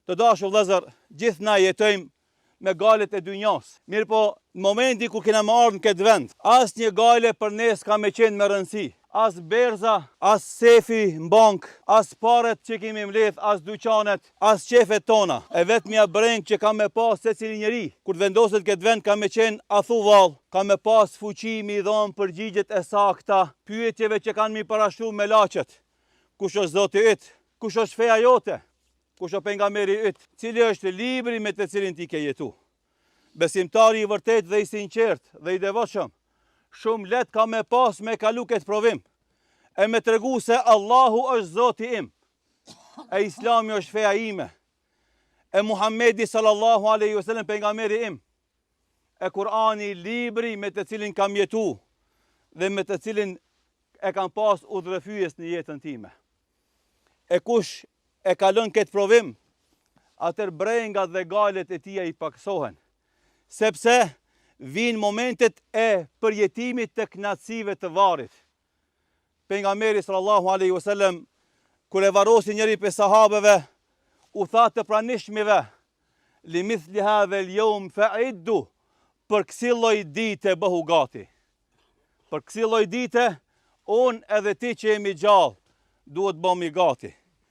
Të dashur vëllezër, gjithë na jetojmë me galet e dynjas. Mirë po, në momenti ku kena më ardhur në këtë vend, as një gale për ne s'ka me qenë me rëndësi. As berza, as sefi në bank, as paret që kemi mbledh, as dyqanet, as qefet tona. E vetmja breng që ka me pas secili njeri, kur vendoset këtë vend ka me qenë athuvall, ka me pas fuqi mi dhon përgjigjet e sakta pyetjeve që kanë mi parashtu me laqet. Kush është Zoti yt? Kush është feja jote? Kush është pejgamberi yt? Cili është libri me të cilin ti ke jetu? Besimtari i vërtet dhe i sinqert dhe i devotshëm, shumë let ka me pas me kalu këtë provim, e me tregu se Allahu është Zoti im, e Islami është feja ime, e Muhammedi sallallahu alaihi wasallam pejgamberi im, e Kurani libri me të cilin kam jetu dhe me të cilin e kam pas udhërëfyjes në jetën time. E kush e kalon këtë provim, atër brengat dhe galet e tia i paksohen, sepse vinë momentet e përjetimit të knatësive të varit. Pejgamberi sallallahu alaihi wasallam, kur e varosi njëri për sahabeve, u tha të pranishmive, li mithli hadha al-yawm fa'iddu, për kësi lloj dite bëhu gati. Për kësi lloj dite, unë edhe ti që jemi gjallë, duhet bëmi gati.